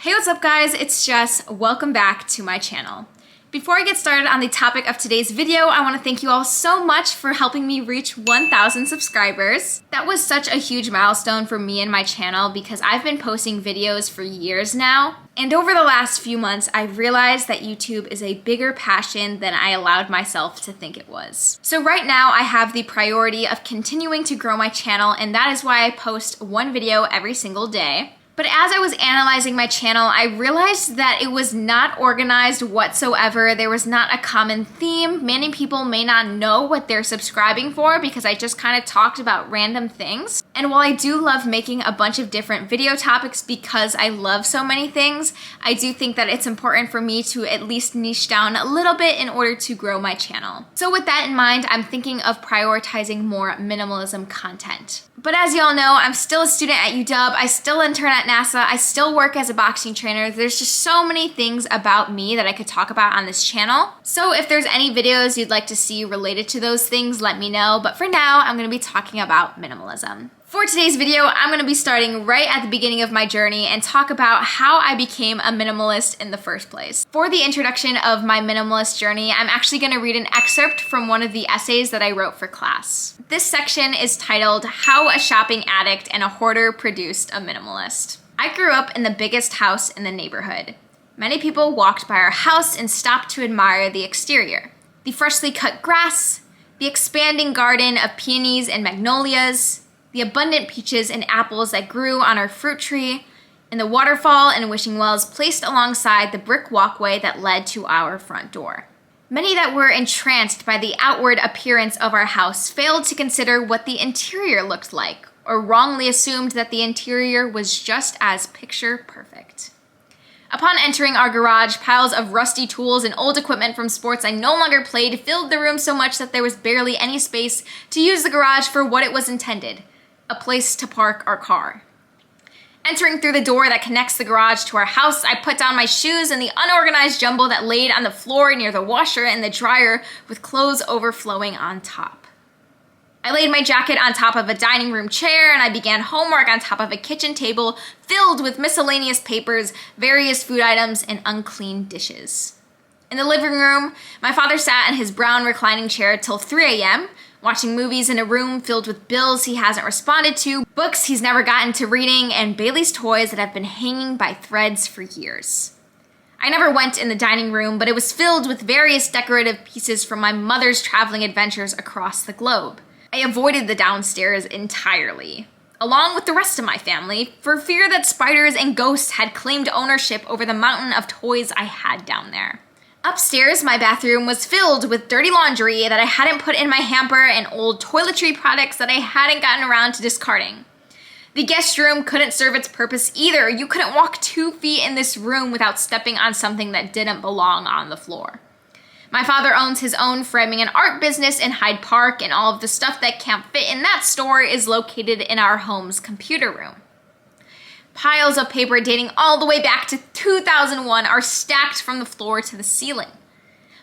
Hey, what's up guys? It's Jess. Welcome back to my channel. Before I get started on the topic of today's video, I want to thank you all so much for helping me reach 1,000 subscribers. That was such a huge milestone for me and my channel because I've been posting videos for years now. And over the last few months, I've realized that YouTube is a bigger passion than I allowed myself to think it was. So right now, I have the priority of continuing to grow my channel, and that is why I post one video every single day. But as I was analyzing my channel, I realized that it was not organized whatsoever. There was not a common theme. Many people may not know what they're subscribing for because I just kind of talked about random things. And while I do love making a bunch of different video topics because I love so many things, I do think that it's important for me to at least niche down a little bit in order to grow my channel. So with that in mind, I'm thinking of prioritizing more minimalism content. But as y'all know, I'm still a student at UW. I still intern at NASA. I still work as a boxing trainer. There's just so many things about me that I could talk about on this channel. So if there's any videos you'd like to see related to those things, let me know. But for now, I'm gonna be talking about minimalism. For today's video, I'm gonna be starting right at the beginning of my journey and talk about how I became a minimalist in the first place. For the introduction of my minimalist journey, I'm actually gonna read an excerpt from one of the essays that I wrote for class. This section is titled, How a Shopping Addict and a Hoarder Produced a Minimalist. I grew up in the biggest house in the neighborhood. Many people walked by our house and stopped to admire the exterior. The freshly cut grass, the expanding garden of peonies and magnolias, the abundant peaches and apples that grew on our fruit tree, and the waterfall and wishing wells placed alongside the brick walkway that led to our front door. Many that were entranced by the outward appearance of our house failed to consider what the interior looked like, or wrongly assumed that the interior was just as picture perfect. Upon entering our garage, piles of rusty tools and old equipment from sports I no longer played filled the room so much that there was barely any space to use the garage for what it was intended, a place to park our car. Entering through the door that connects the garage to our house, I put down my shoes in the unorganized jumble that laid on the floor near the washer and the dryer with clothes overflowing on top. I laid my jacket on top of a dining room chair and I began homework on top of a kitchen table filled with miscellaneous papers, various food items, and unclean dishes. In the living room, my father sat in his brown reclining chair till 3 a.m., watching movies in a room filled with bills he hasn't responded to, books he's never gotten to reading, and Bailey's toys that have been hanging by threads for years. I never went in the dining room, but it was filled with various decorative pieces from my mother's traveling adventures across the globe. I avoided the downstairs entirely, along with the rest of my family, for fear that spiders and ghosts had claimed ownership over the mountain of toys I had down there. Upstairs, my bathroom was filled with dirty laundry that I hadn't put in my hamper and old toiletry products that I hadn't gotten around to discarding. The guest room couldn't serve its purpose either. You couldn't walk 2 feet in this room without stepping on something that didn't belong on the floor. My father owns his own framing and art business in Hyde Park, and all of the stuff that can't fit in that store is located in our home's computer room. Piles of paper dating all the way back to 2001 are stacked from the floor to the ceiling.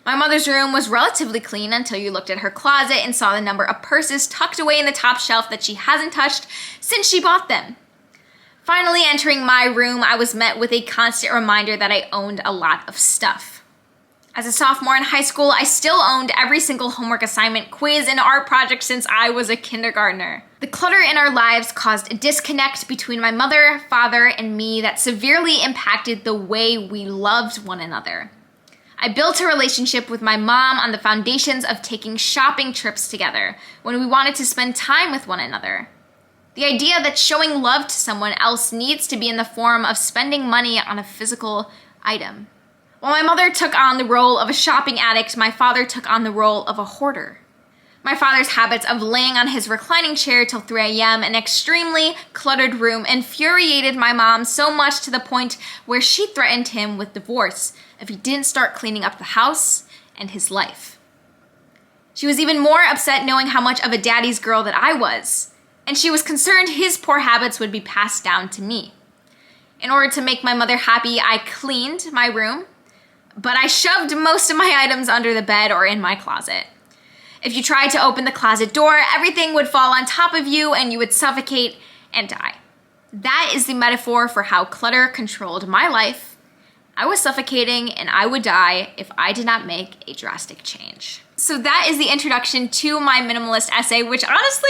My mother's room was relatively clean until you looked at her closet and saw the number of purses tucked away in the top shelf that she hasn't touched since she bought them. Finally, entering my room, I was met with a constant reminder that I owned a lot of stuff. As a sophomore in high school, I still owned every single homework assignment, quiz, and art project since I was a kindergartner. The clutter in our lives caused a disconnect between my mother, father, and me that severely impacted the way we loved one another. I built a relationship with my mom on the foundations of taking shopping trips together when we wanted to spend time with one another. The idea that showing love to someone else needs to be in the form of spending money on a physical item. While my mother took on the role of a shopping addict, my father took on the role of a hoarder. My father's habits of laying on his reclining chair till 3 a.m., an extremely cluttered room, infuriated my mom so much to the point where she threatened him with divorce if he didn't start cleaning up the house and his life. She was even more upset knowing how much of a daddy's girl that I was, and she was concerned his poor habits would be passed down to me. In order to make my mother happy, I cleaned my room, but I shoved most of my items under the bed or in my closet. If you tried to open the closet door, everything would fall on top of you and you would suffocate and die. That is the metaphor for how clutter controlled my life. I was suffocating and I would die if I did not make a drastic change. So that is the introduction to my minimalist essay, which honestly,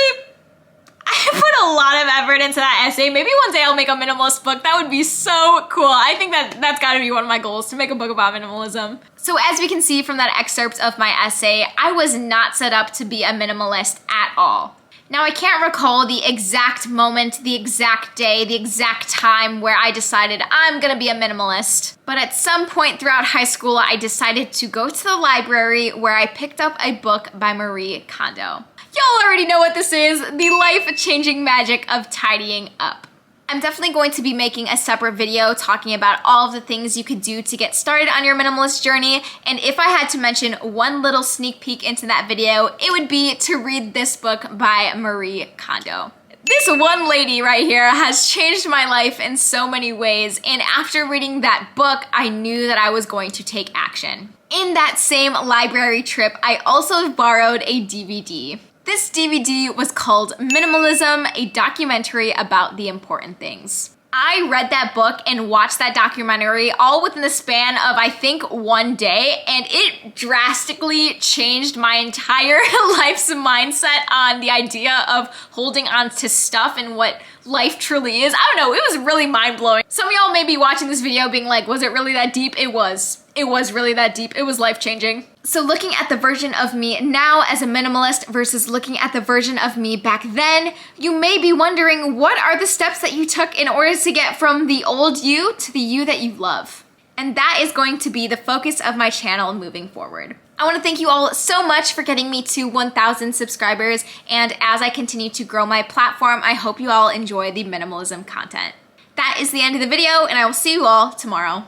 I put a lot of effort into that essay. Maybe one day I'll make a minimalist book. That would be so cool. I think that's gotta be one of my goals, to make a book about minimalism. So as we can see from that excerpt of my essay, I was not set up to be a minimalist at all. Now, I can't recall the exact moment, the exact day, the exact time where I decided I'm gonna be a minimalist. But at some point throughout high school, I decided to go to the library where I picked up a book by Marie Kondo. Y'all already know what this is, the life-changing magic of tidying up. I'm definitely going to be making a separate video talking about all of the things you could do to get started on your minimalist journey, and if I had to mention one little sneak peek into that video, it would be to read this book by Marie Kondo. This one lady right here has changed my life in so many ways, and after reading that book, I knew that I was going to take action. In that same library trip, I also borrowed a DVD. This DVD was called Minimalism, a documentary about the important things. I read that book and watched that documentary all within the span of, I think, one day, and it drastically changed my entire life's mindset on the idea of holding on to stuff and what life truly is. I don't know, it was really mind-blowing. Some of y'all may be watching this video being like, was it really that deep? It was. It was really that deep. It was life-changing. So looking at the version of me now as a minimalist versus looking at the version of me back then, you may be wondering, what are the steps that you took in order to get from the old you to the you that you love? And that is going to be the focus of my channel moving forward. I want to thank you all so much for getting me to 1,000 subscribers, and as I continue to grow my platform, I hope you all enjoy the minimalism content. That is the end of the video, and I will see you all tomorrow.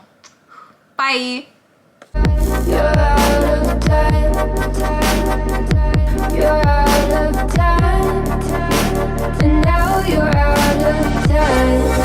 Bye! Yeah.